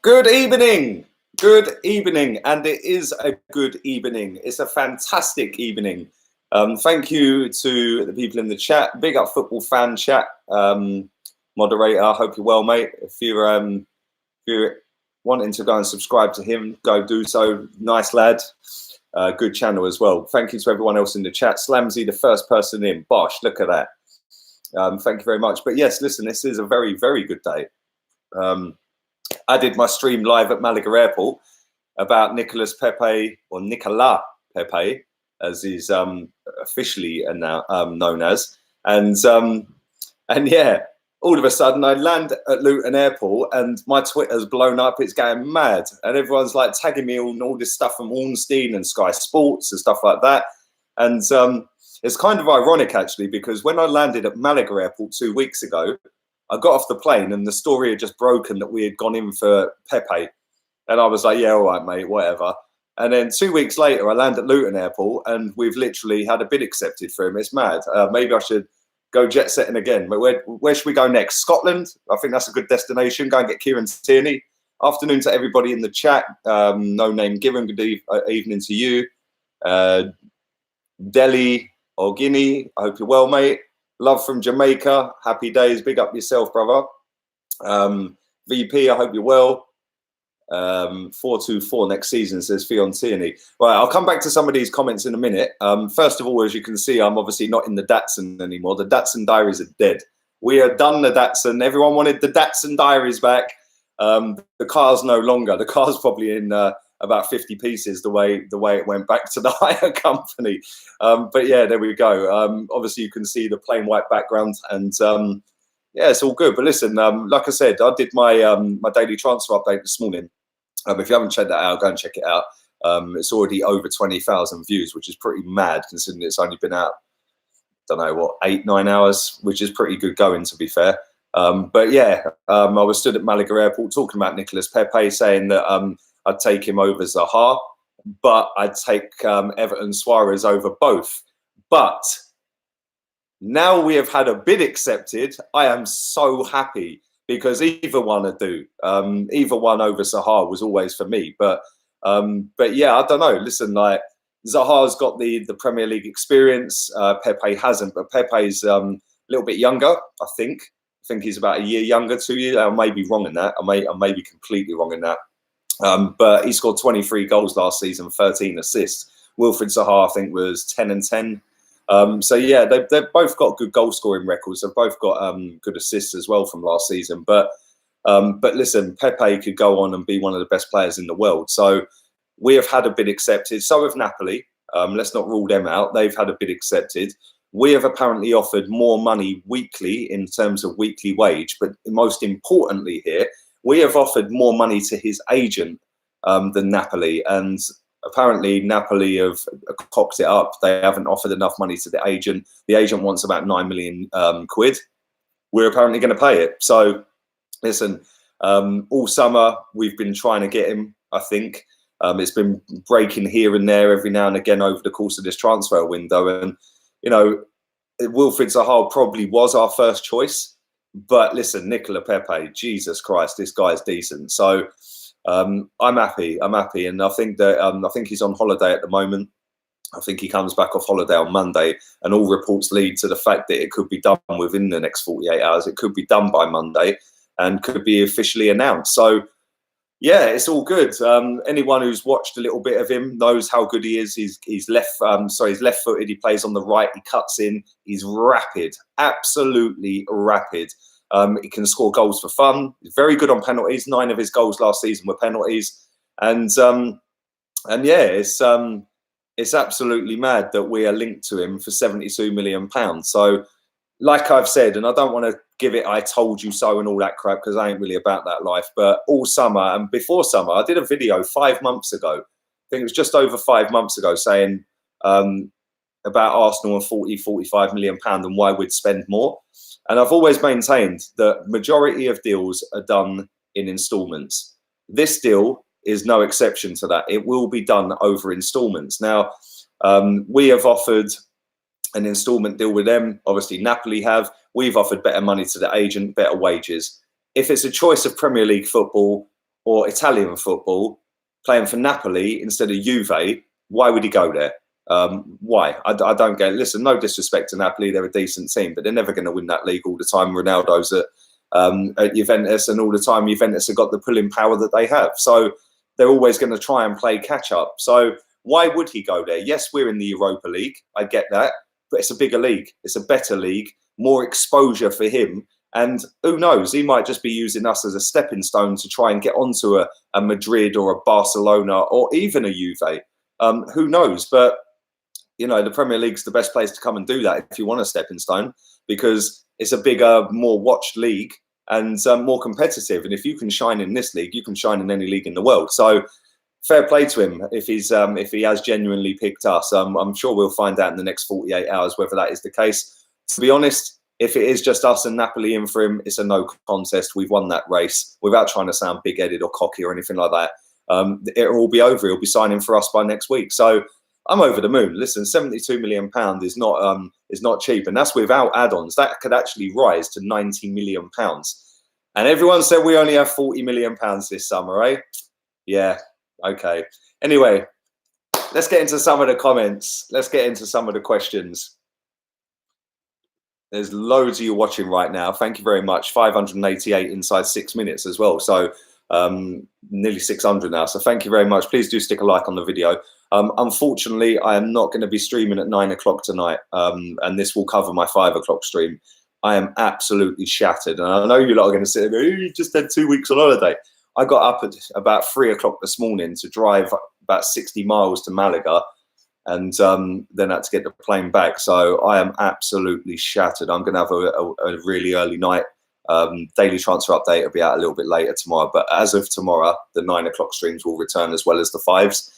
Good evening. Good evening. And it is a good evening. It's a fantastic evening. Thank you to the people in the chat. Big up football fan chat. Moderator, I hope you're well, mate. If you're wanting to go and subscribe to him, go do so. Nice lad. Good channel as well. Thank you to everyone else in the chat. Slamsy, the first person in. Bosh, look at that. Thank you very much. But yes, listen, this is a very, very good day. I did my stream live at Malaga Airport about Nicolas Pepe, or Nicolas Pepe, as he's officially known as. And yeah, all of a sudden I land at Luton Airport and my Twitter's blown up. It's going mad. And everyone's like tagging me on all this stuff from Ornstein and Sky Sports and stuff like that. And it's kind of ironic, actually, because when I landed at Malaga Airport 2 weeks ago, I got off the plane and the story had just broken that we had gone in for Pepe. And I was like, yeah, all right, mate, whatever. And then 2 weeks later, I land at Luton Airport and we've literally had a bid accepted for him. It's mad. Maybe I should go jet setting again. But where should we go next? Scotland? I think that's a good destination. Go and get Kieran Tierney. Afternoon to everybody in the chat. No name given. Good evening to you. Delhi or Guinea. I hope you're well, mate. Love from Jamaica. Happy days. Big up yourself, brother. VP, I hope you're well. 424 next season, says Fionn Tierney. Right, I'll come back to some of these comments in a minute. First of all, as you can see, I'm obviously not in the Datsun anymore. The Datsun diaries are dead. We are done the Datsun. Everyone wanted the Datsun diaries back. The car's no longer. The car's probably in about 50 pieces the way it went back to the hire company. But yeah, there we go. Obviously, you can see the plain white background, and yeah, it's all good. But listen, like I said, I did my my daily transfer update this morning. If you haven't checked that out, go and check it out. It's already over 20,000 views, which is pretty mad considering it's only been out, don't know what, 8-9 hours, which is pretty good going, to be fair. But yeah, I was stood at Malaga Airport talking about Nicolas Pepe, saying that I'd take him over Zaha, but I'd take Everton Suarez over both. But now we have had a bid accepted. I am so happy because either one I do. Either one over Zaha was always for me. But yeah, I don't know. Listen, like Zaha's got the Premier League experience. Pepe hasn't, but Pepe's a little bit younger, I think. I think he's about a year younger, 2 years. I may be wrong in that. I may be completely wrong in that. But he scored 23 goals last season, 13 assists. Wilfried Zaha, I think, was 10 and 10. So yeah, they've both got good goal scoring records. They've both got good assists as well from last season. But listen, Pepe could go on and be one of the best players in the world. So we have had a bid accepted. So have Napoli. Let's not rule them out. They've had a bid accepted. We have apparently offered more money weekly in terms of weekly wage. But most importantly here, we have offered more money to his agent than Napoli. And apparently Napoli have cocked it up. They haven't offered enough money to the agent. The agent wants about 9 million quid. We're apparently going to pay it. So listen, all summer we've been trying to get him, I think. It's been breaking here and there every now and again over the course of this transfer window. And, you know, Wilfried Zaha probably was our first choice. But listen, Nicolas Pepe, Jesus Christ, this guy's decent. So I'm happy. And I think that I think he's on holiday at the moment. I think he comes back off holiday on Monday, and all reports lead to the fact that it could be done within the next 48 hours. It could be done by Monday and could be officially announced. So yeah, it's all good. Anyone who's watched a little bit of him knows how good he is. He's left-footed. He plays on the right. He cuts in. He's rapid, absolutely rapid. He can score goals for fun. He's very good on penalties. 9 of his goals last season were penalties. And yeah, it's absolutely mad that we are linked to him for £72 million. So, like I've said, and I don't want to give it "I told you so" and all that crap because I ain't really about that life. But all summer and before summer, I did a video 5 months ago. I think it was just over 5 months ago, saying about Arsenal and £40-45 million and why we'd spend more. And I've always maintained that majority of deals are done in instalments. This deal is no exception to that. It will be done over instalments. Now, we have offered an instalment deal with them. Obviously, Napoli have. We've offered better money to the agent, better wages. If it's a choice of Premier League football or Italian football, playing for Napoli instead of Juve, why would he go there? Why? I don't get it. Listen, no disrespect to Napoli, they're a decent team, but they're never going to win that league all the time. Ronaldo's at Juventus, and all the time Juventus have got the pulling power that they have. So they're always going to try and play catch up. So why would he go there? Yes, we're in the Europa League. I get that. But it's a bigger league. It's a better league, more exposure for him. And who knows, he might just be using us as a stepping stone to try and get onto a Madrid or a Barcelona or even a Juve. Who knows? But, you know, the Premier League's the best place to come and do that if you want a stepping stone, because it's a bigger, more watched league and more competitive. And if you can shine in this league, you can shine in any league in the world. So fair play to him if he has genuinely picked us. I'm sure we'll find out in the next 48 hours whether that is the case. To be honest, if it is just us and Napoli in for him, it's a no contest. We've won that race without trying to sound big-headed or cocky or anything like that. It'll all be over. He'll be signing for us by next week. So I'm over the moon. Listen, £72 million is not cheap, and that's without add-ons. That could actually rise to £90 million. And everyone said we only have £40 million this summer, eh? Yeah. Okay. Anyway, let's get into some of the comments. Let's get into some of the questions. There's loads of you watching right now. Thank you very much. 588 inside 6 minutes as well. So nearly 600 now. So thank you very much. Please do stick a like on the video. Unfortunately, I am not going to be streaming at 9 o'clock tonight. And this will cover my 5 o'clock stream. I am absolutely shattered. And I know you lot are going to say, oh, you just had 2 weeks on holiday. I got up at about 3 o'clock this morning to drive about 60 miles to Malaga, and then had to get the plane back. So I am absolutely shattered. I'm going to have a really early night. Daily transfer update will be out a little bit later tomorrow. But as of tomorrow, the 9 o'clock streams will return as well as the 5s.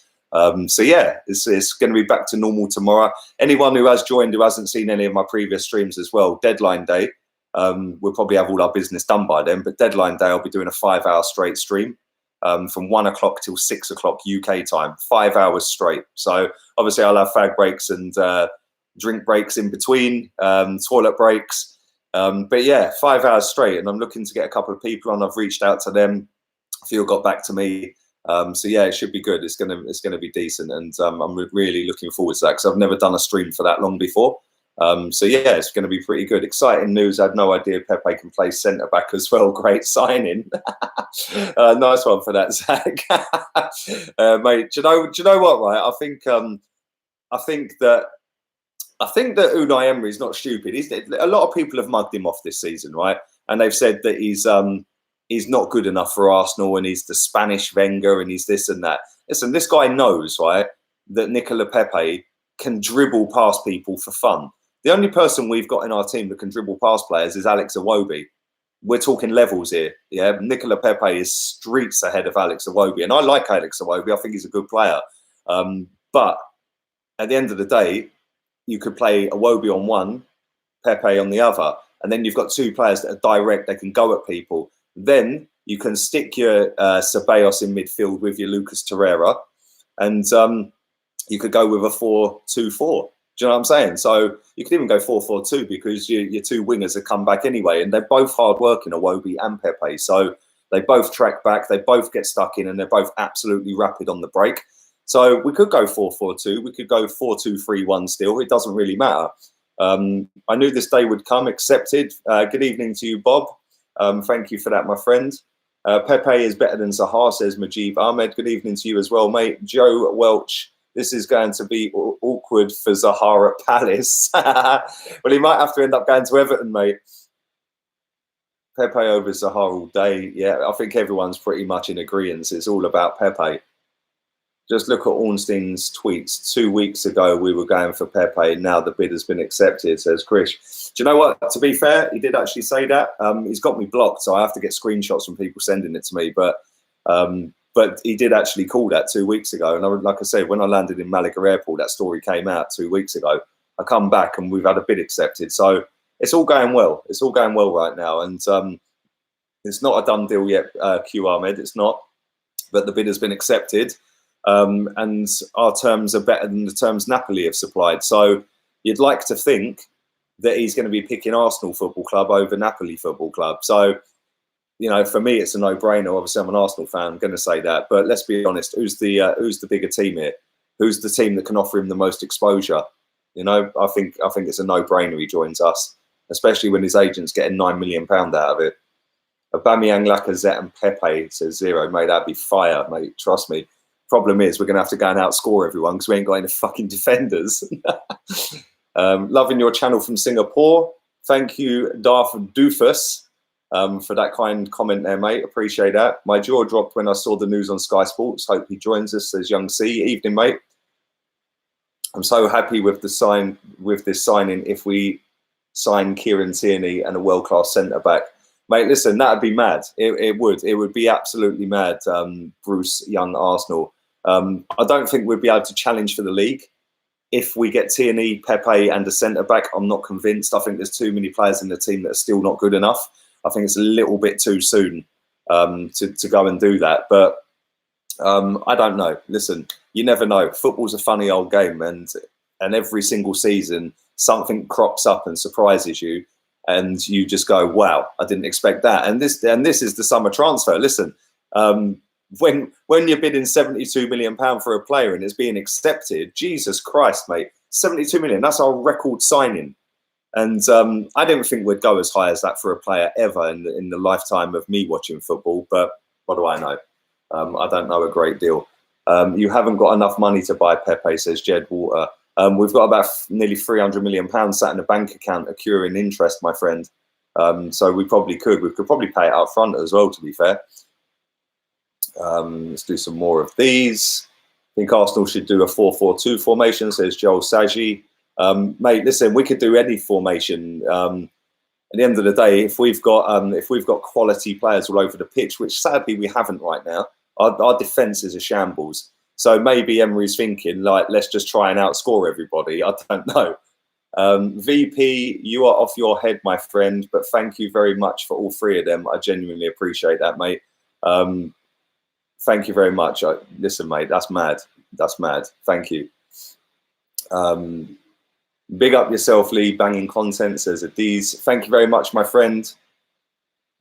So yeah, it's going to be back to normal tomorrow. Anyone who has joined who hasn't seen any of my previous streams as well, deadline day. We'll probably have all our business done by then, but deadline day I'll be doing a 5-hour straight stream from 1 o'clock till 6 o'clock UK time, 5 hours straight. So obviously I'll have fag breaks and drink breaks in between, toilet breaks. But yeah, 5 hours straight, and I'm looking to get a couple of people on. I've reached out to them. A few got back to me. So yeah, it should be good. It's gonna be decent, and I'm really looking forward to that because I've never done a stream for that long before. So yeah, it's going to be pretty good. Exciting news. I had no idea Pepe can play centre back as well. Great signing. Nice one for that, Zach. Mate, do you know what? Right, I think that Unai Emery is not stupid. A lot of people have mugged him off this season, right? And they've said that he's not good enough for Arsenal, and he's the Spanish Wenger, and he's this and that. Listen, this guy knows, right, that Nicolas Pepe can dribble past people for fun. The only person we've got in our team that can dribble past players is Alex Iwobi. We're talking levels here. Yeah, Nicolas Pepe is streets ahead of Alex Iwobi, and I like Alex Iwobi. I think he's a good player. But at the end of the day, you could play Iwobi on one, Pepe on the other, and then you've got two players that are direct. They can go at people. Then you can stick your Ceballos in midfield with your Lucas Torreira, and you could go with a 4-2-4. Do you know what I'm saying? So you could even go 4-4-2 because your two wingers have come back anyway, and they're both hard working, Iwobi and Pepe. So they both track back, they both get stuck in, and they're both absolutely rapid on the break. So we could go 4-4-2, we could go 4-2-3-1 still. It doesn't really matter. I knew this day would come. Accepted. Good evening to you, Bob. Thank you for that, my friend. Pepe is better than Zaha, says Majib Ahmed. Good evening to you as well, mate. Joe Welch. This is going to be awkward for Zaha at Palace. Well, he might have to end up going to Everton, mate. Pepe over Zaha all day. Yeah, I think everyone's pretty much in agreement. It's all about Pepe. Just look at Ornstein's tweets. 2 weeks ago, we were going for Pepe. Now the bid has been accepted, says Chris. Do you know what? To be fair, he did actually say that. He's got me blocked, so I have to get screenshots from people sending it to me. But he did actually call that 2 weeks ago. And like I said, when I landed in Malaga Airport, that story came out 2 weeks ago. I come back and we've had a bid accepted. So it's all going well. It's all going well right now. And it's not a done deal yet, Q Ahmed. It's not. But the bid has been accepted. And our terms are better than the terms Napoli have supplied. So you'd like to think that he's going to be picking Arsenal Football Club over Napoli Football Club. So you know, for me, it's a no-brainer. Obviously, I'm an Arsenal fan. I'm going to say that. But let's be honest. Who's the bigger team here? Who's the team that can offer him the most exposure? You know, I think it's a no-brainer he joins us, especially when his agent's getting £9 million out of it. Aubameyang, Lacazette and Pepe says 0. Mate, that'd be fire, mate. Trust me. Problem is, we're going to have to go and outscore everyone because we ain't got any fucking defenders. Loving your channel from Singapore. Thank you, Darth Doofus, for that kind comment there, mate. Appreciate that. My jaw dropped when I saw the news on Sky Sports. Hope he joins us, says Young C. Evening, mate. I'm so happy with this signing. If we sign Kieran Tierney and a world-class centre-back. Mate, listen, that'd be mad. It would be absolutely mad, Bruce Young Arsenal. I don't think we'd be able to challenge for the league. If we get Tierney, Pepe and a centre-back, I'm not convinced. I think there's too many players in the team that are still not good enough. I think it's a little bit too soon to go and do that. But I don't know. Listen, you never know. Football's a funny old game, and every single season something crops up and surprises you, and you just go, "Wow, I didn't expect that." And this is the summer transfer. Listen, when you're bidding £72 million for a player and it's being accepted, Jesus Christ, mate, 72 million. That's our record signing. And I didn't think we'd go as high as that for a player ever in the lifetime of me watching football. But what do I know? I don't know a great deal. You haven't got enough money to buy Pepe, says Jed Water. We've got about nearly £300 million sat in a bank account accruing interest, my friend. So we probably could. We could probably pay it out front as well, to be fair. Let's do some more of these. I think Arsenal should do a 4-4-2 formation, says Joel Saji. Mate, listen, we could do any formation. At the end of the day, if we've got quality players all over the pitch, which sadly we haven't right now, our defence is a shambles. So maybe Emery's thinking, like, let's just try and outscore everybody. I don't know. VP, you are off your head, my friend, but thank you very much for all three of them. I genuinely appreciate that, mate. Thank you very much. Listen, mate, that's mad. That's mad. Thank you. Big up yourself, Lee. Banging content, says Adiz. Thank you very much, my friend.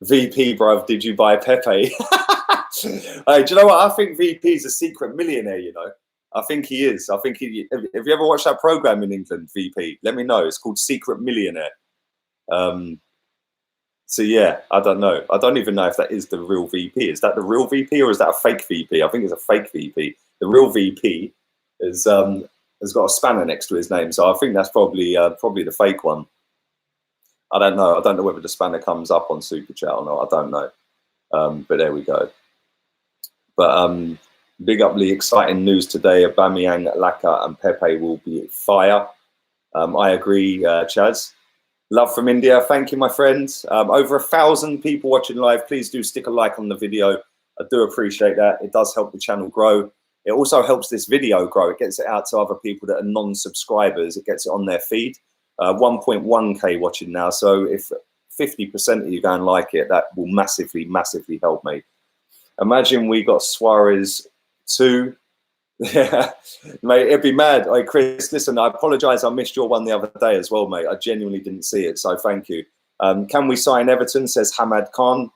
VP, bruv, did you buy Pepe? Hey, do you know what? I think VP is a secret millionaire, you know. I think he is. Have you ever watched that program in England, VP? Let me know. It's called Secret Millionaire. So yeah, I don't know. I don't even know if that is the real VP. Is that the real VP or is that a fake VP? I think it's a fake VP. The real VP has got a spanner next to his name, so I think that's probably the fake one. I don't know. I don't know whether the spanner comes up on Super Chat or not. I don't know. But there we go. But big up the exciting news today. Aubameyang, Laka and Pepe will be fire. I agree, Chaz. Love from India. Thank you, my friends. Over 1,000 people watching live. Please do stick a like on the video. I do appreciate that. It does help the channel grow. It also helps this video grow. It gets it out to other people that are non-subscribers. It gets it on their feed. 1.1k watching now. So if 50% of you go and like it, that will massively, massively help me. Imagine we got Suarez 2. Yeah, mate, it'd be mad. Hey, Chris, listen, I apologise. I missed your one the other day as well, mate. I genuinely didn't see it, so thank you. Can we sign Everton, says Hamad Khan.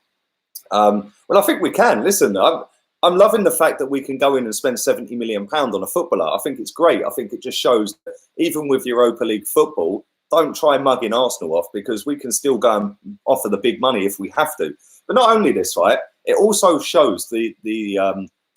Well, I think we can. Listen, I'm loving the fact that we can go in and spend £70 million on a footballer. I think it's great. I think it just shows that even with Europa League football, don't try mugging Arsenal off, because we can still go and offer the big money if we have to. But not only this, right? It also shows the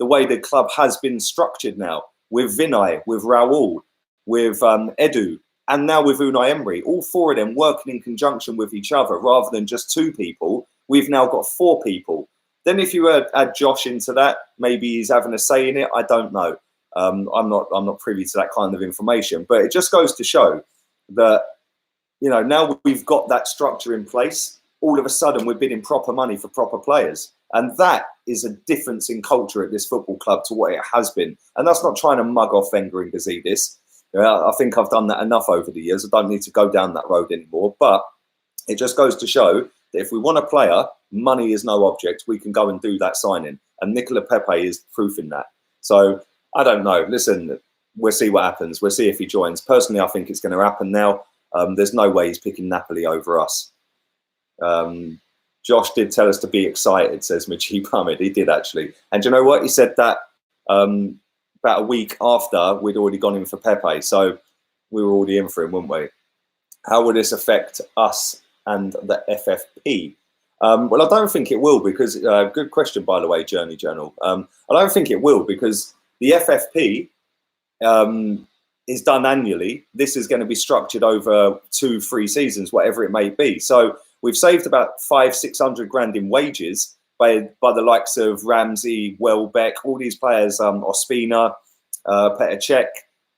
way the club has been structured now, with Vinay, with Raul, with Edu, and now with Unai Emery. All four of them working in conjunction with each other rather than just two people. We've now got four people. Then if you add Josh into that, maybe he's having a say in it. I don't know. I'm not privy to that kind of information. But it just goes to show that, you know, now we've got that structure in place, all of a sudden we're bidding proper money for proper players. And that is a difference in culture at this football club to what it has been. And that's not trying to mug off Wenger and Gazidis. I think I've done that enough over the years. I don't need to go down that road anymore. But it just goes to show that if we want a player, money is no object. We can go and do that signing. And Nicolas Pepe is proof in that. So I don't know. Listen, we'll see what happens. We'll see if he joins. Personally, I think it's going to happen now. There's no way he's picking Napoli over us. Josh did tell us to be excited, says Majid Ahmed. He did actually. And you know what? He said that about a week after we'd already gone in for Pepe. So we were already in for him, weren't we? How will this affect us and the FFP? Well, I don't think it will because, good question, by the way, Journey Journal. I don't think it will because the FFP is done annually. This is going to be structured over 2-3 seasons, whatever it may be. So we've saved about 500-600 grand in wages by the likes of Ramsey, Welbeck, all these players, Ospina, Petr Cech,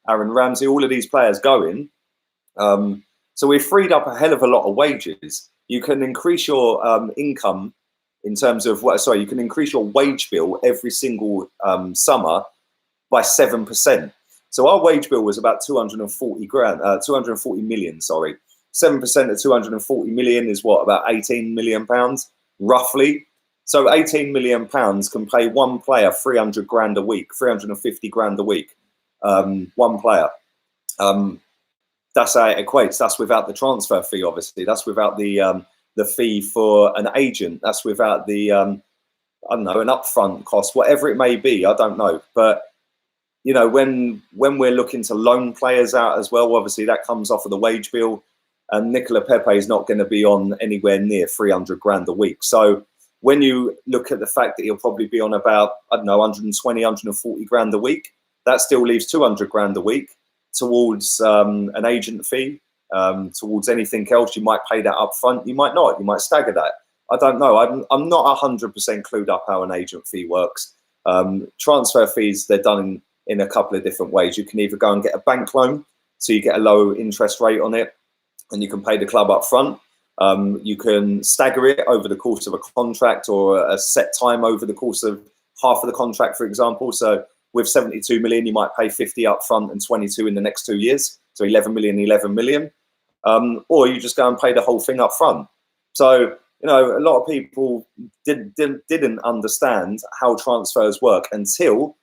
Aaron Ramsey, all of these players going. So we've freed up a hell of a lot of wages. You can increase your income in terms of you can increase your wage bill every single summer by 7%. So our wage bill was about 240 million, sorry. 7% of 240 million is what, about 18 million pounds, roughly. So 18 million pounds can pay one player 300 grand a week, 350 grand a week, one player. That's how it equates. That's without the transfer fee, obviously. That's without the fee for an agent. That's without the, I don't know, an upfront cost, whatever it may be. I don't know. But, you know, when we're looking to loan players out as well, obviously that comes off of the wage bill. And Nicolas Pepe is not going to be on anywhere near 300 grand a week. So when you look at the fact that he'll probably be on about, I don't know, 120, 140 grand a week, that still leaves 200 grand a week towards an agent fee, towards anything else. You might pay that up front, you might not, you might stagger that. I don't know. I'm not 100% clued up how an agent fee works. Transfer fees, they're done in a couple of different ways. You can either go and get a bank loan, so you get a low interest rate on it, and you can pay the club up front. You can stagger it over the course of a contract or a set time over the course of half of the contract, for example. So with 72 million, you might pay 50 up front and 22 in the next 2 years. So 11 million. Or you just go and pay the whole thing up front. So, you know, a lot of people didn't understand how transfers work until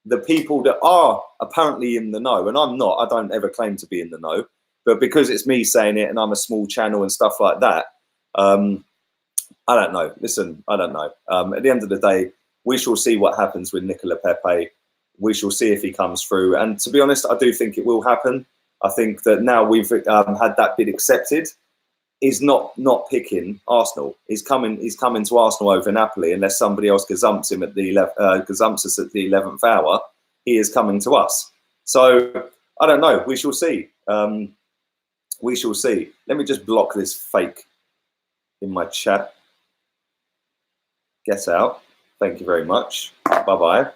the people that are apparently in the know, and I'm not, I don't ever claim to be in the know, but because it's me saying it and I'm a small channel and stuff like that, I don't know. Listen, I don't know. At the end of the day, we shall see what happens with Nicolas Pepe. We shall see if he comes through. And to be honest, I do think it will happen. I think that now we've had that bid accepted, he's not picking Arsenal. He's coming to Arsenal over Napoli unless somebody else gazumps him at the gazumps us at the 11th hour. He is coming to us. So I don't know. We shall see. We shall see. Let me just block this fake in my chat. Get out. Thank you very much. Bye-bye.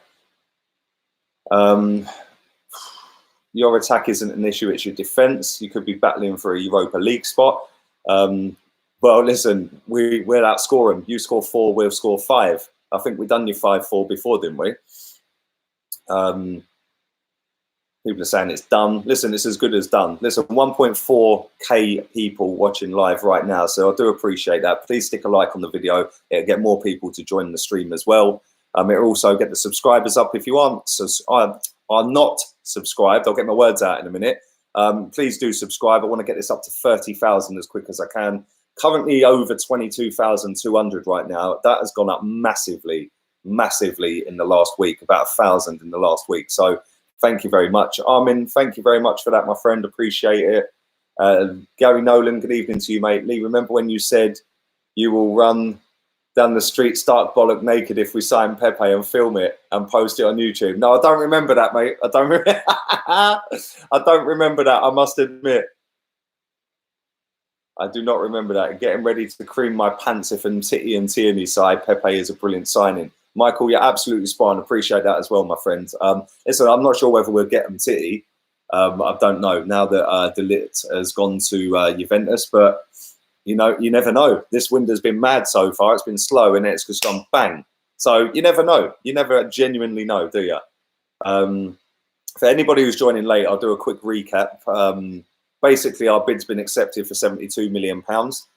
Your attack isn't an issue, it's your defence. You could be battling for a Europa League spot. Well, listen, we'll outscore them. You score 4, we'll score 5. I think we've done your 5-4 before, didn't we? People are saying it's done. Listen, it's as good as done. Listen, 1.4k people watching live right now, so I do appreciate that. Please stick a like on the video. It'll get more people to join the stream as well. It'll also get the subscribers up if you aren't. So are not subscribed. I'll get my words out in a minute. Please do subscribe. I want to get this up to 30,000 as quick as I can. Currently over 22,200 right now. That has gone up massively in the last week, about 1,000 in the last week. So thank you very much. Armin, thank you very much for that, my friend. Appreciate it. Gary Nolan, good evening to you, mate. Lee, remember when you said you will run down the street stark bollock naked if we sign Pepe and film it and post it on YouTube? No, I don't remember that, mate. I don't remember that, I must admit. I do not remember that. Getting ready to cream my pants if Titty and Tierney side. Pepe is a brilliant signing. Michael, you're absolutely spot on. Appreciate that as well, my friend. Listen, I'm not sure whether we'll get them Titty. I don't know now that De Ligt has gone to Juventus, but you know, you never know. This window's been mad so far. It's been slow and it's just gone bang. So you never know. You never genuinely know, do you? For anybody who's joining late, I'll do a quick recap. Basically, our bid's been accepted for £72 million.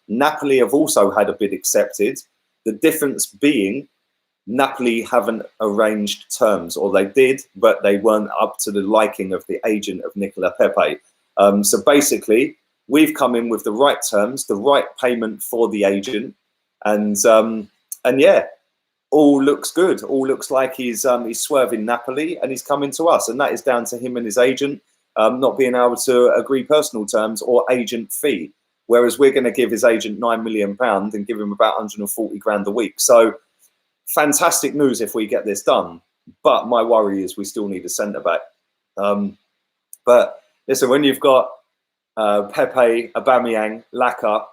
Napoli have also had a bid accepted. The difference being Napoli haven't arranged terms, or they did, but they weren't up to the liking of the agent of Nicolas Pepe. So basically, we've come in with the right terms, the right payment for the agent. And yeah, all looks good. All looks like he's swerving Napoli and he's coming to us, and that is down to him and his agent not being able to agree personal terms or agent fee. Whereas we're going to give his agent £9 million and give him about 140 grand a week. So fantastic news if we get this done. But my worry is we still need a centre back. But listen, when you've got Pepe, Aubameyang, Laka,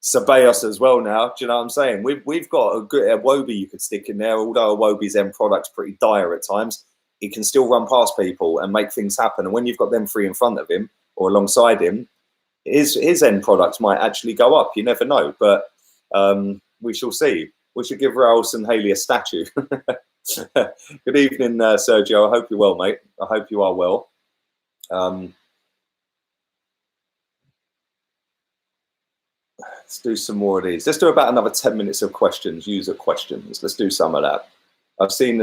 Ceballos as well now, do you know what I'm saying? We've got a good Iwobi you could stick in there, although Iwobi's end product's pretty dire at times. He can still run past people and make things happen. And when you've got them three in front of him or alongside him, his end products might actually go up. You never know. But we shall see. We should give Raul and Haley a statue. Good evening, Sergio. I hope you're well, mate. I hope you are well. Let's do some more of these. Let's do about another 10 minutes of questions, user questions. Let's do some of that. I've seen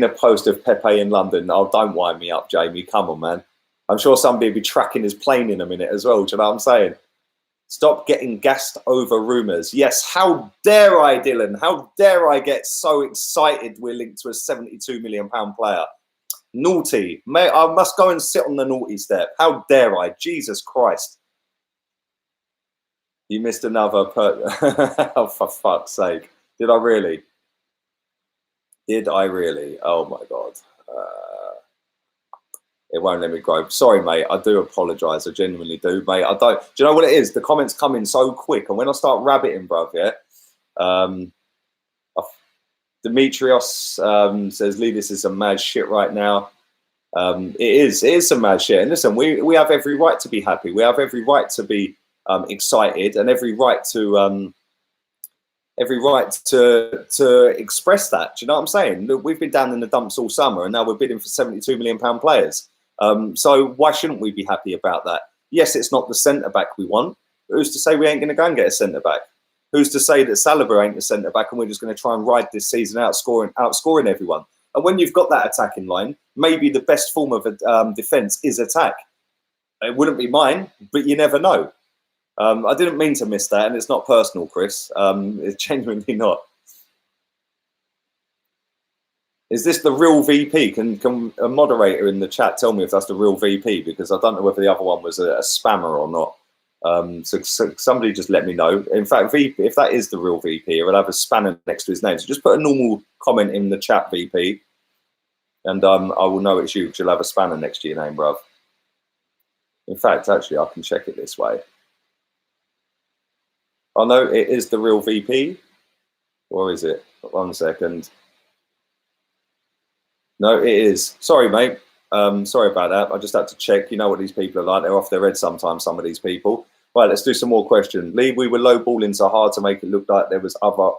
a post of Pepe in London. Oh, don't wind me up, Jamie. Come on, man. I'm sure somebody will be tracking his plane in a minute as well. Do you know what I'm saying? Stop getting gassed over rumours. Yes, how dare I, Dylan? How dare I get so excited we're linked to a £72 million player? Naughty. Mate, I must go and sit on the naughty step. How dare I? Jesus Christ. You missed another oh, for fuck's sake. Did I really? Did I really? Oh, my God. It won't let me grow. Sorry, mate. I do apologise. I genuinely do, mate. I don't. Do you know what it is? The comments come in so quick, and when I start rabbiting, bruv, yeah. Demetrios says, "Lee, this is some mad shit right now." It is some mad shit. And listen, we have every right to be happy. We have every right to be excited, and every right to express that. Do you know what I'm saying? Look, we've been down in the dumps all summer, and now we're bidding for £72 million players. So why shouldn't we be happy about that? Yes, it's not the centre-back we want. Who's to say we ain't going to go and get a centre-back? Who's to say that Saliba ain't the centre-back and we're just going to try and ride this season out, outscoring everyone? And when you've got that attacking line, maybe the best form of defence is attack. It wouldn't be mine, but you never know. I didn't mean to miss that, and it's not personal, Chris. It's genuinely not. Is this the real VP? Can a moderator in the chat tell me if that's the real VP? Because I don't know whether the other one was a spammer or not. So somebody just let me know. In fact, VP, if that is the real VP, it'll have a spanner next to his name. So just put a normal comment in the chat, VP, and I will know it's you because you'll have a spanner next to your name, bruv. In fact, actually, I can check it this way. Oh, no, it is the real VP. Or is it? 1 second. No, it is. Sorry, mate. Sorry about that. I just had to check. You know what these people are like. They're off their head sometimes, some of these people. Right, let's do some more questions. Lee, we were lowballing so hard to make it look like there's other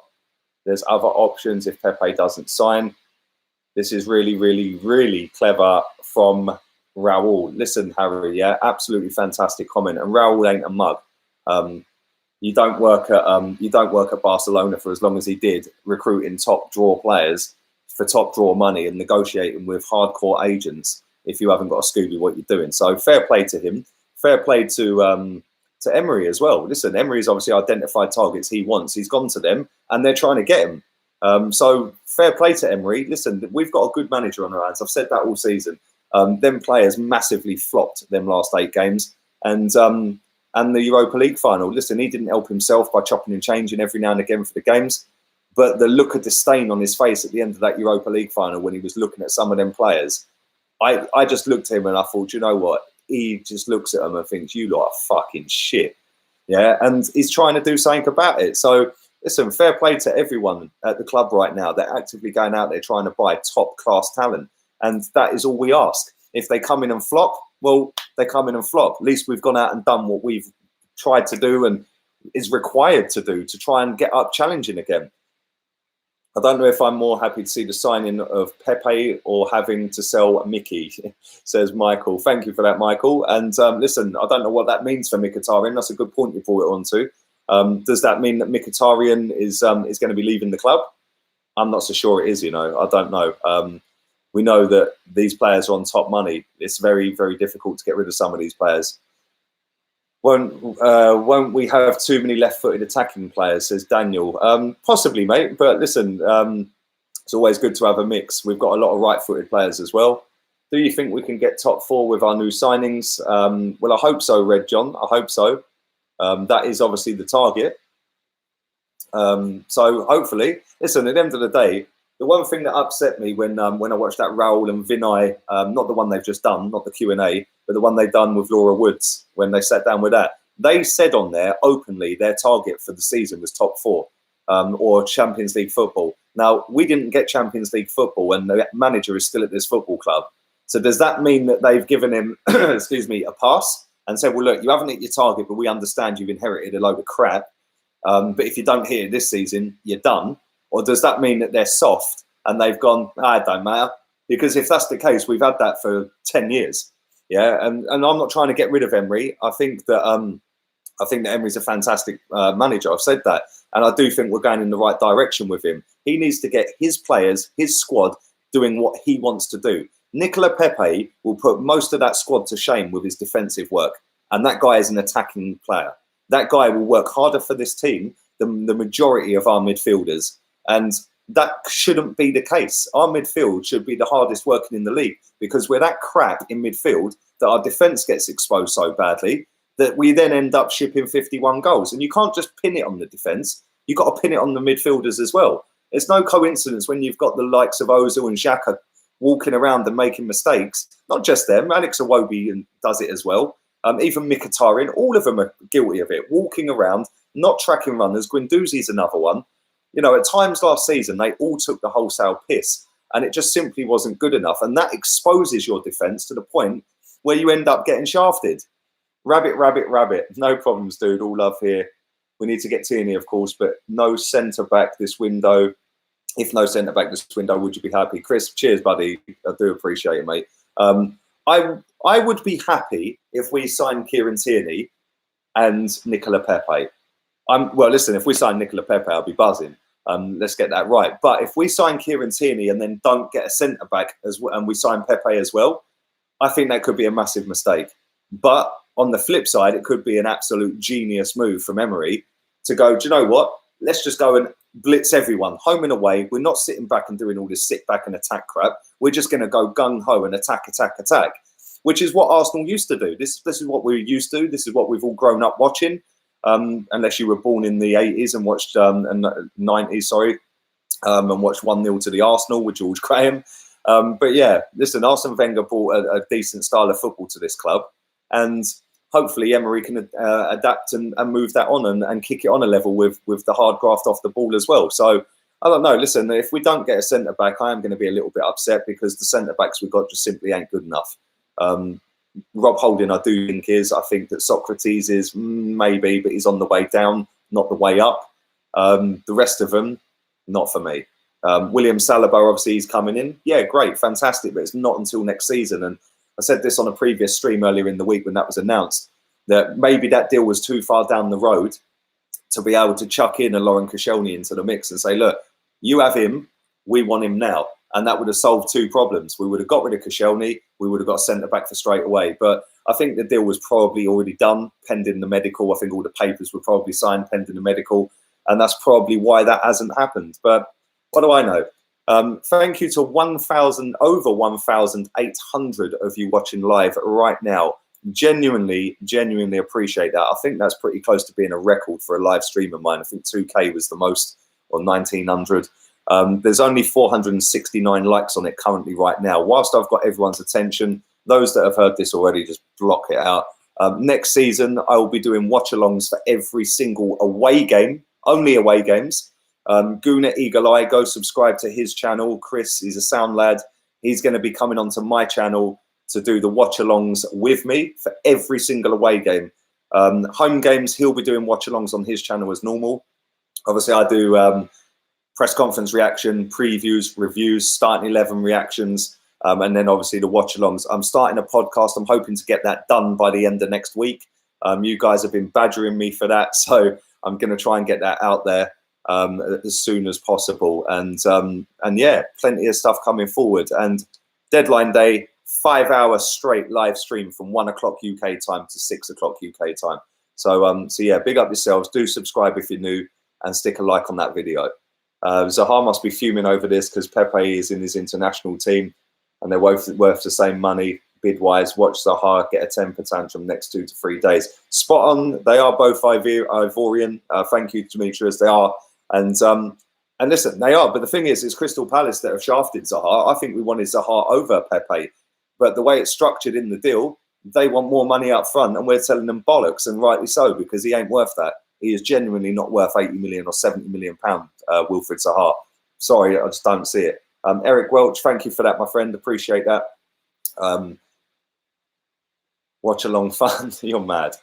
options if Pepe doesn't sign. This is really, really, really clever from Raul. Listen, Harry, yeah, absolutely fantastic comment. And Raul ain't a mug. You don't work at Barcelona for as long as he did, recruiting top draw players for top draw money and negotiating with hardcore agents if you haven't got a Scooby what you're doing. So fair play to him. Fair play to Emery as well. Listen, Emery's obviously identified targets he wants. He's gone to them and they're trying to get him. So fair play to Emery. Listen, we've got a good manager on our hands. I've said that all season. Them players massively flopped them last 8 games. And the Europa League final, listen, he didn't help himself by chopping and changing every now and again for the games. But the look of disdain on his face at the end of that Europa League final when he was looking at some of them players, I just looked at him and I thought, you know what? He just looks at them and thinks, you lot are fucking shit. Yeah, and he's trying to do something about it. So, listen, fair play to everyone at the club right now. They're actively going out there trying to buy top-class talent. And that is all we ask. If they come in and flop, well, they come in and flop. At least we've gone out and done what we've tried to do and is required to do to try and get up challenging again. I don't know if I'm more happy to see the signing of Pepe or having to sell Mickey, says Michael. Thank you for that, Michael. And listen, I don't know what that means for Mkhitaryan. That's a good point you brought it onto. Does that mean that Mkhitaryan is going to be leaving the club? I'm not so sure it is, you know. I don't know. We know that these players are on top money. It's very, very difficult to get rid of some of these players. Won't we have too many left-footed attacking players, says Daniel. Possibly, mate. But listen, it's always good to have a mix. We've got a lot of right-footed players as well. Do you think we can get top 4 with our new signings? Well, I hope so, Red John. I hope so. That is obviously the target. So hopefully, listen, at the end of the day, the one thing that upset me when I watched that Raoul and Vinay, not the one they've just done, not the Q&A, but the one they've done with Laura Woods, when they sat down with that, they said on there openly their target for the season was top 4 or Champions League football. Now, we didn't get Champions League football and the manager is still at this football club. So does that mean that they've given him, excuse me, a pass and said, well, look, you haven't hit your target, but we understand you've inherited a load of crap. But if you don't hit it this season, you're done. Or does that mean that they're soft and they've gone, it don't matter? Because if that's the case, we've had that for 10 years. Yeah, and I'm not trying to get rid of Emery. I think that Emery's a fantastic manager. I've said that. And I do think we're going in the right direction with him. He needs to get his players, his squad, doing what he wants to do. Nicolas Pepe will put most of that squad to shame with his defensive work. And that guy is an attacking player. That guy will work harder for this team than the majority of our midfielders. And that shouldn't be the case. Our midfield should be the hardest working in the league because we're that crap in midfield that our defence gets exposed so badly that we then end up shipping 51 goals. And you can't just pin it on the defence. You've got to pin it on the midfielders as well. It's no coincidence when you've got the likes of Ozil and Xhaka walking around and making mistakes. Not just them. Alex Iwobi does it as well. Even Mkhitaryan, all of them are guilty of it. Walking around, not tracking runners. Guendouzi's another one. You know, at times last season, they all took the wholesale piss and it just simply wasn't good enough. And that exposes your defence to the point where you end up getting shafted. Rabbit, rabbit, rabbit. No problems, dude. All love here. We need to get Tierney, of course, but no centre-back this window. If no centre-back this window, would you be happy? Chris, cheers, buddy. I do appreciate it, mate. I would be happy if we signed Kieran Tierney and Nicolas Pepe. Well, listen, if we sign Nicolas Pepe, I'll be buzzing. Let's get that right. But if we sign Kieran Tierney and then don't get a centre-back as well, and we sign Pepe as well, I think that could be a massive mistake. But on the flip side, it could be an absolute genius move from Emery to go, do you know what? Let's just go and blitz everyone, home and away. We're not sitting back and doing all this sit back and attack crap. We're just going to go gung-ho and attack, attack, attack, which is what Arsenal used to do. This is what we're used to. This is what we've all grown up watching. Unless you were born in the 80s and watched, and 90s, sorry, and watched 1-0 to the Arsenal with George Graham. But yeah, listen, Arsene Wenger brought a decent style of football to this club. And hopefully Emery can adapt and move that on and kick it on a level with the hard graft off the ball as well. So I don't know. Listen, if we don't get a centre-back, I am going to be a little bit upset because the centre-backs we've got just simply ain't good enough. Rob Holding, I do think is. I think that Socrates is maybe, but he's on the way down, not the way up. The rest of them, not for me. William Saliba, obviously, he's coming in. Yeah, great, fantastic, but it's not until next season. And I said this on a previous stream earlier in the week when that was announced, that maybe that deal was too far down the road to be able to chuck in a Lauren Koscielny into the mix and say, look, you have him, we want him now. And that would have solved two problems. We would have got rid of Koscielny, we would have got centre-back for straight away. But I think the deal was probably already done, pending the medical. I think all the papers were probably signed pending the medical. And that's probably why that hasn't happened. But what do I know? Thank you to over 1,800 of you watching live right now. Genuinely appreciate that. I think that's pretty close to being a record for a live stream of mine. I think 2K was the most, or 1,900. There's only 469 likes on it currently right now. Whilst I've got everyone's attention, those that have heard this already, just block it out. Next season, I will be doing watch-alongs for every single away game, only away games. Guna Eagle Eye, go subscribe to his channel. Chris, he's a sound lad. He's going to be coming onto my channel to do the watch-alongs with me for every single away game. Home games, he'll be doing watch-alongs on his channel as normal. Obviously, I do press conference reaction, previews, reviews, starting 11 reactions, and then obviously the watch-alongs. I'm starting a podcast. I'm hoping to get that done by the end of next week. You guys have been badgering me for that, so I'm going to try and get that out there as soon as possible. And yeah, plenty of stuff coming forward. And deadline day, 5-hour straight live stream from 1 o'clock UK time to 6 o'clock UK time. So, so yeah, big up yourselves. Do subscribe if you're new and stick a like on that video. Zaha must be fuming over this because Pepe is in his international team and they're worth the same money bid-wise. Watch Zaha get a temper tantrum next 2 to 3 days. Spot on. They are both Ivorian. Thank you, Demetrius. They are. And listen, they are. But the thing is, it's Crystal Palace that have shafted Zaha. I think we wanted Zaha over Pepe. But the way it's structured in the deal, they want more money up front and we're telling them bollocks, and rightly so, because he ain't worth that. He is genuinely not worth 80 million or 70 million pound, Wilfried Zaha. Sorry, I just don't see it. Eric Welch, thank you for that, my friend. Appreciate that. Watch along fun. You're mad.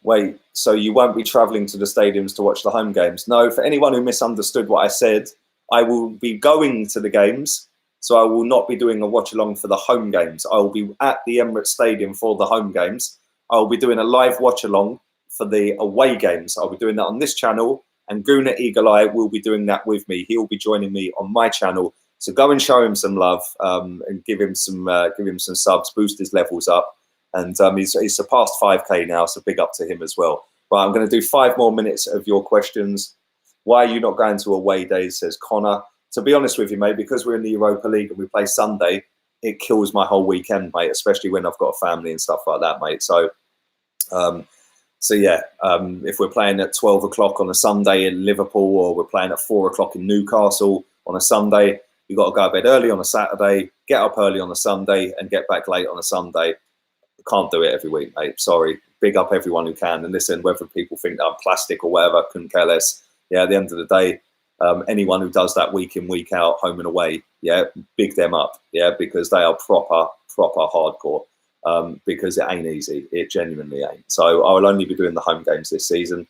Wait, so you won't be travelling to the stadiums to watch the home games? No, for anyone who misunderstood what I said, I will be going to the games, so I will not be doing a watch along for the home games. I will be at the Emirates Stadium for the home games. I will be doing a live watch along for the away games. I'll be doing that on this channel, and Guna Eagle Eye will be doing that with me. He will be joining me on my channel. So go and show him some love and give him some subs, boost his levels up. And he's surpassed 5K now, so big up to him as well. Right, I'm going to do 5 more minutes of your questions. Why are you not going to away days, says Connor. To be honest with you, mate, because we're in the Europa League and we play Sunday, it kills my whole weekend, mate, especially when I've got a family and stuff like that, mate. So, yeah, if we're playing at 12 o'clock on a Sunday in Liverpool, or we're playing at 4 o'clock in Newcastle on a Sunday, you've got to go to bed early on a Saturday, get up early on a Sunday, and get back late on a Sunday. Can't do it every week, mate. Sorry. Big up everyone who can. And listen, whether people think that I'm plastic or whatever, couldn't care less. Yeah, at the end of the day, anyone who does that week in, week out, home and away, yeah, big them up. Yeah, because they are proper hardcore. Because it ain't easy. It genuinely ain't. So I will only be doing the home games this season.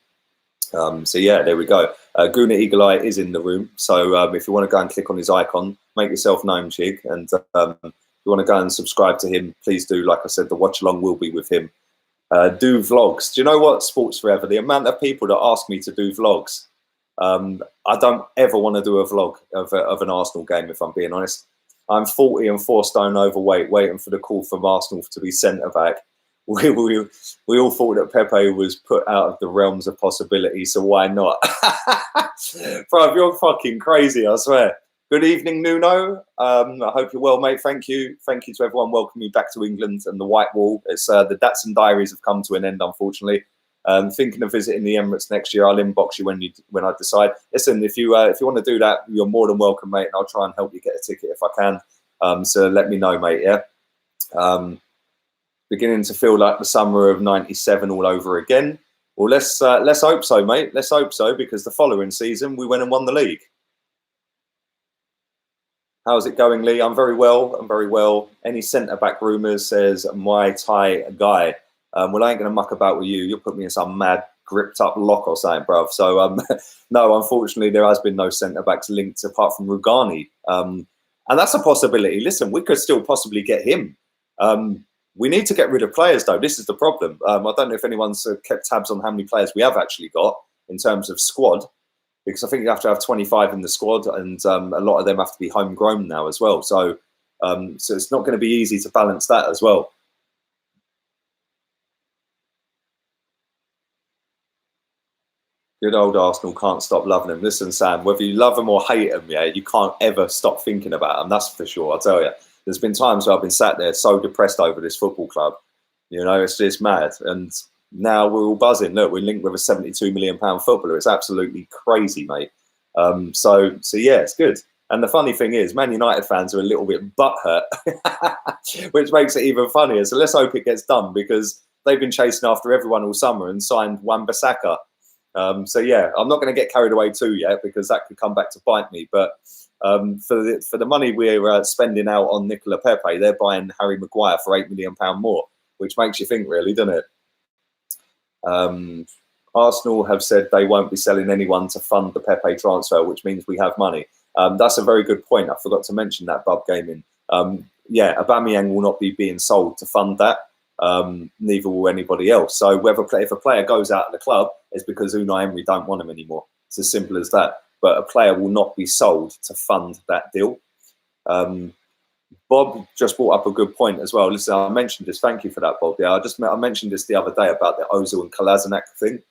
So yeah, there we go. Guna Eagle Eye is in the room. So if you want to go and click on his icon, make yourself known, Chig. And if you want to go and subscribe to him, please do. Like I said, the watch along will be with him. Do vlogs. Do you know what? Sports Forever. The amount of people that ask me to do vlogs. I don't ever want to do a vlog of an Arsenal game, if I'm being honest. I'm 40 and 4 stone overweight, waiting for the call from Arsenal to be centre back. We all thought that Pepe was put out of the realms of possibility, so why not? Bro, you're fucking crazy, I swear. Good evening, Nuno. I hope you're well, mate. Thank you. Thank you to everyone welcoming me back to England and the White Wall. It's the Datsun Diaries have come to an end, unfortunately. Thinking of visiting the Emirates next year. I'll inbox you when I decide. Listen, if you want to do that, you're more than welcome, mate. And I'll try and help you get a ticket if I can. So let me know, mate. Yeah. Beginning to feel like the summer of '97 all over again. Well, let's hope so, mate. Let's hope so, because the following season we went and won the league. How's it going, Lee? I'm very well. I'm very well. Any centre back rumours, says my Thai guy. Well, I ain't going to muck about with you. You'll put me in some mad gripped up lock or something, bruv. So, no, unfortunately, there has been no centre backs linked apart from Rugani. And that's a possibility. Listen, we could still possibly get him. We need to get rid of players, though. This is the problem. I don't know if anyone's kept tabs on how many players we have actually got in terms of squad, because I think you have to have 25 in the squad, and a lot of them have to be homegrown now as well. So, so it's not going to be easy to balance that as well. Good old Arsenal, can't stop loving them. Listen, Sam, whether you love them or hate them, yeah, you can't ever stop thinking about them. That's for sure, I'll tell you. There's been times where I've been sat there so depressed over this football club. You know, it's just mad. And now we're all buzzing. Look, we're linked with a £72 million footballer. It's absolutely crazy, mate. So yeah, it's good. And the funny thing is, Man United fans are a little bit butthurt, which makes it even funnier. So let's hope it gets done, because they've been chasing after everyone all summer and signed Wan-Bissaka. So yeah, I'm not going to get carried away too yet, because that could come back to bite me. But for the money we're spending out on Nicolas Pepe, they're buying Harry Maguire for £8 million more, which makes you think, really, doesn't it? Arsenal have said they won't be selling anyone to fund the Pepe transfer, which means we have money. That's a very good point. I forgot to mention that, Bub Gaming. Yeah, Aubameyang will not be being sold to fund that. Neither will anybody else. So if a player goes out of the club, it's because Unai Emery don't want him anymore. It's as simple as that. But a player will not be sold to fund that deal. Bob just brought up a good point as well. Listen, I mentioned this. Thank you for that, Bob. Yeah, I mentioned this the other day about the Ozil and Kolasinac thing,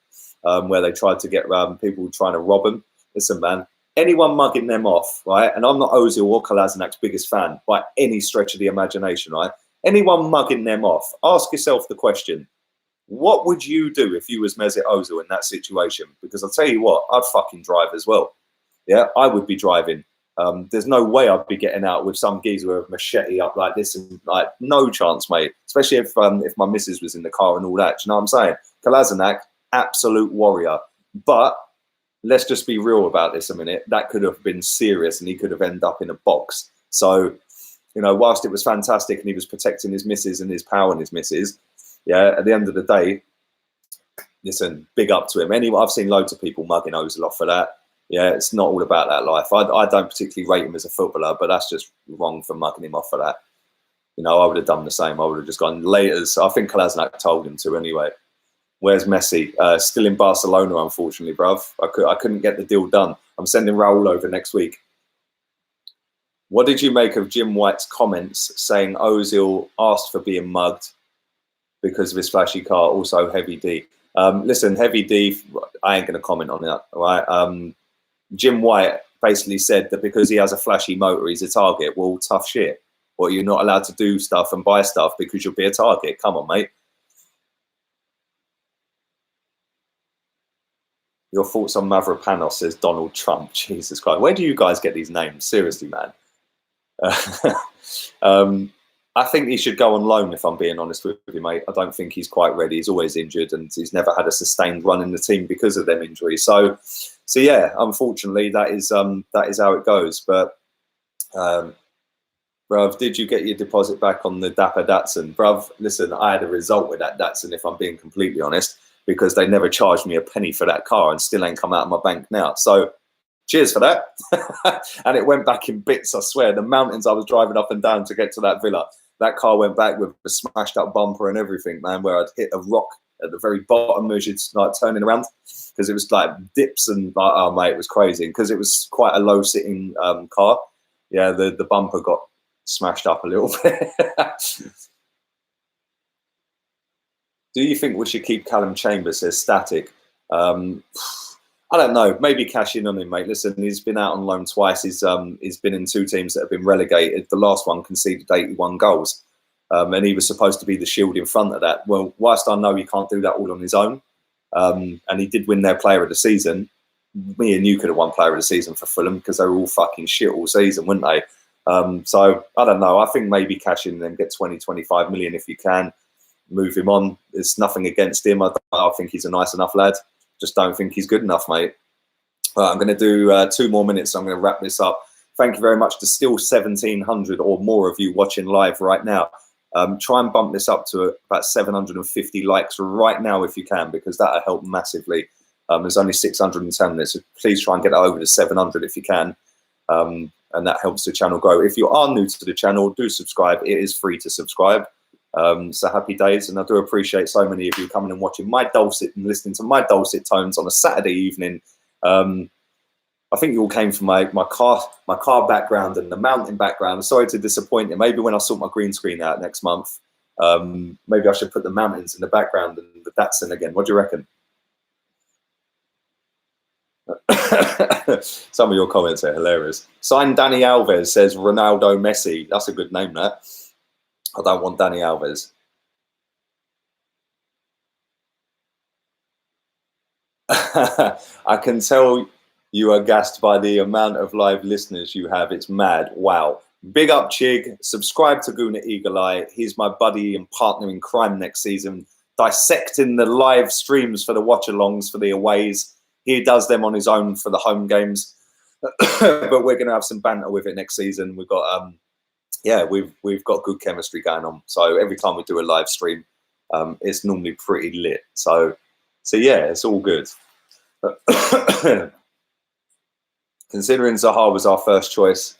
where they tried to get people trying to rob them. Listen, man, anyone mugging them off, right? And I'm not Ozil or Kolasinac's biggest fan by any stretch of the imagination, right? Anyone mugging them off, ask yourself the question: what would you do if you was Mesut Ozil in that situation? Because I'll tell you what, I'd fucking drive as well. Yeah, I would be driving. There's no way I'd be getting out with some geezer with a machete up like this, and like no chance, mate. Especially if my missus was in the car and all that. Do you know what I'm saying? Kolasinac, absolute warrior. But let's just be real about this a minute. That could have been serious, and he could have ended up in a box. So, you know, whilst it was fantastic and he was protecting his missus and his pal and his missus, yeah, at the end of the day, listen, big up to him. Anyway, I've seen loads of people mugging Ozil off for that. Yeah, it's not all about that life. I don't particularly rate him as a footballer, but that's just wrong for mugging him off for that. You know, I would have done the same. I would have just gone laters. I think Kolasinac told him to anyway. Where's Messi? Still in Barcelona, unfortunately, bruv. I couldn't get the deal done. I'm sending Raul over next week. What did you make of Jim White's comments saying Ozil asked for being mugged because of his flashy car? Also, Heavy D. Listen, Heavy D, I ain't going to comment on that, all right? Jim White basically said that because he has a flashy motor, he's a target. Well, tough shit. Well, you're not allowed to do stuff and buy stuff because you'll be a target. Come on, mate. Your thoughts on Mavropanos, says Donald Trump. Jesus Christ. Where do you guys get these names? Seriously, man. I think he should go on loan, if I'm being honest with you, mate. I don't think he's quite ready. He's always injured and he's never had a sustained run in the team because of them injuries. So yeah, unfortunately, that is how it goes. But, bruv, did you get your deposit back on the Dapper Datsun? Bruv, listen, I had a result with that Datsun, if I'm being completely honest, because they never charged me a penny for that car and still ain't come out of my bank now. So cheers for that. And it went back in bits, I swear. The mountains I was driving up and down to get to that villa, that car went back with a smashed up bumper and everything, man, where I'd hit a rock at the very bottom as you'd like turning around, because it was like dips and like, oh mate, it was crazy. Because it was quite a low sitting car. Yeah, the bumper got smashed up a little bit. Do you think we should keep Callum Chambers, says Static? I don't know. Maybe cash in on him, mate. Listen, he's been out on loan twice. He's been in two teams that have been relegated. The last one conceded 81 goals. And he was supposed to be the shield in front of that. Well, whilst I know he can't do that all on his own, and he did win their player of the season, me and you could have won player of the season for Fulham because they were all fucking shit all season, weren't they? So, I don't know. I think maybe cash in and get 20, 25 million if you can. Move him on. There's nothing against him. I think he's a nice enough lad. Just don't think he's good enough, mate. I'm going to do 2 more minutes. I'm going to wrap this up. Thank you very much to still 1,700 or more of you watching live right now. Try and bump this up to about 750 likes right now if you can, because that'll help massively. There's only 610 there, so please try and get that over to 700 if you can. And that helps the channel grow. If you are new to the channel, do subscribe. It is free to subscribe. So happy days, and I do appreciate so many of you coming and watching my dulcet and listening to my dulcet tones on a Saturday evening. I think you all came from my car background and the mountain background. Sorry to disappoint you. Maybe when I sort my green screen out next month, maybe I should put the mountains in the background and the Datsun again. What do you reckon? Some of your comments are hilarious. Sign Danny Alves, says Ronaldo Messi. That's a good name, that. I don't want Danny Alves. I can tell you are gassed by the amount of live listeners you have. It's mad. Wow. Big up, Chig. Subscribe to Guna Eagle Eye. He's my buddy and partner in crime next season, dissecting the live streams for the watch-alongs for the aways. He does them on his own for the home games. But we're going to have some banter with it next season. We've got... yeah, we've got good chemistry going on. So every time we do a live stream, it's normally pretty lit. So yeah, it's all good. Considering Zaha was our first choice,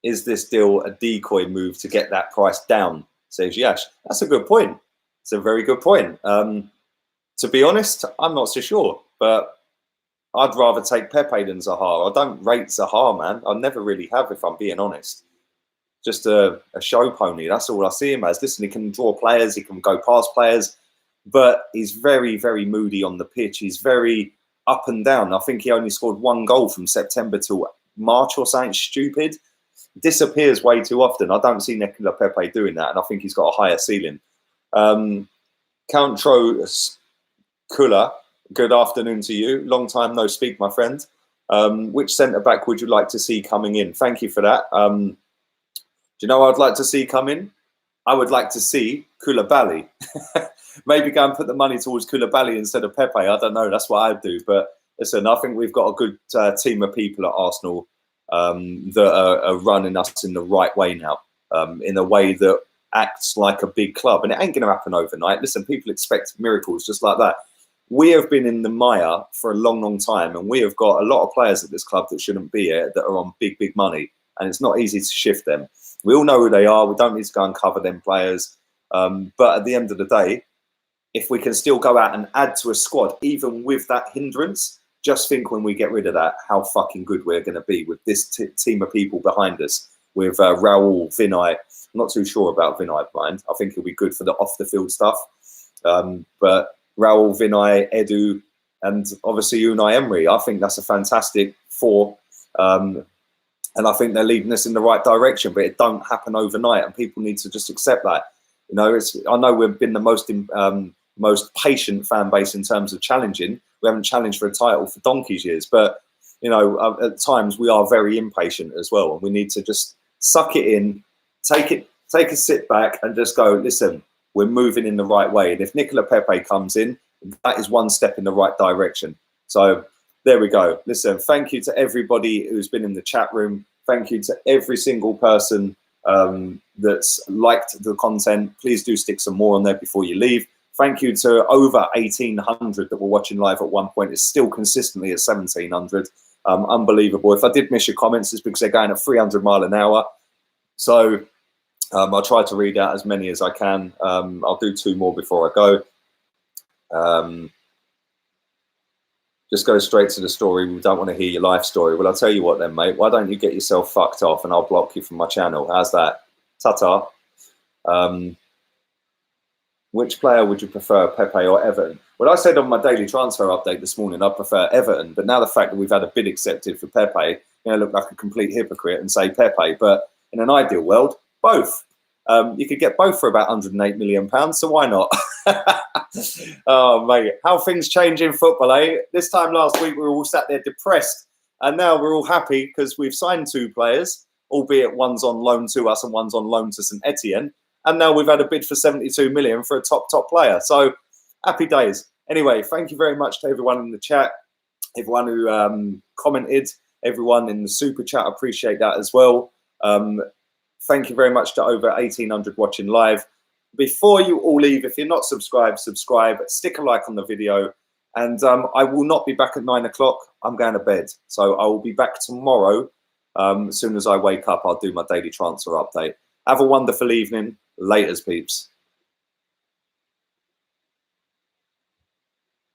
is this deal a decoy move to get that price down? Says Yash. That's a good point. It's a very good point. To be honest, I'm not so sure, but I'd rather take Pepe than Zaha. I don't rate Zaha, man. I never really have, if I'm being honest. just a show pony. That's all I see him as. Listen, he can draw players, he can go past players, but he's very, very moody on the pitch. He's very up and down. I think he only scored 1 goal from September till March or something stupid. Disappears way too often. I don't see Nicolas Pepe doing that, and I think he's got a higher ceiling. Count Kula, good afternoon to you. Long time no speak, my friend. Which centre-back would you like to see coming in? Thank you for that. Do you know what I'd like to see come in? I would like to see Koulibaly. Maybe go and put the money towards Koulibaly instead of Pepe. I don't know. That's what I'd do. But listen, I think we've got a good team of people at Arsenal that are running us in the right way now, in a way that acts like a big club. And it ain't going to happen overnight. Listen, people expect miracles just like that. We have been in the mire for a long, long time, and we have got a lot of players at this club that shouldn't be here that are on big, big money, and it's not easy to shift them. We all know who they are. We don't need to go and cover them players. But at the end of the day, if we can still go out and add to a squad, even with that hindrance, just think when we get rid of that, how fucking good we're going to be with this team of people behind us, with Raul, Vinay. I'm not too sure about Vinay behind. I think he'll be good for the off-the-field stuff. But Raul, Vinay, Edu, and obviously Unai Emery. I think that's a fantastic 4. And I think they're leading us in the right direction, but it don't happen overnight, and people need to just accept that. You know, I know we've been the most patient fan base in terms of challenging. We haven't challenged for a title for donkey's years, but you know, at times we are very impatient as well, and we need to just suck it in, take a sit back, and just go, listen, we're moving in the right way. And if Nicolas Pepe comes in, that is one step in the right direction. So there we go. Listen, thank you to everybody who's been in the chat room. Thank you to every single person that's liked the content. Please do stick some more on there before you leave. Thank you to over 1,800 that were watching live at one point. It's still consistently at 1,700. Unbelievable. If I did miss your comments, it's because they're going at 300 mile an hour. So I'll try to read out as many as I can. I'll do 2 more before I go. Just go straight to the story. We don't want to hear your life story. Well, I'll tell you what then, mate. Why don't you get yourself fucked off and I'll block you from my channel? How's that? Ta-ta. Which player would you prefer, Pepe or Everton? Well, I said on my daily transfer update this morning, I prefer Everton. But now the fact that we've had a bid accepted for Pepe, I look like a complete hypocrite and say Pepe. But in an ideal world, both. You could get both for about £108 million, so why not? Oh, mate, how things change in football, eh? This time last week, we were all sat there depressed, and now we're all happy because we've signed 2 players, albeit one's on loan to us and one's on loan to St Etienne, and now we've had a bid for 72 million for a top player. So happy days. Anyway, thank you very much to everyone in the chat, everyone who commented, everyone in the super chat. I appreciate that as well. Thank you very much to over 1,800 watching live. Before you all leave, if you're not subscribed, subscribe, stick a like on the video. And I will not be back at 9 o'clock. I'm going to bed. So I will be back tomorrow. As soon as I wake up, I'll do my daily transfer update. Have a wonderful evening. Laters, peeps.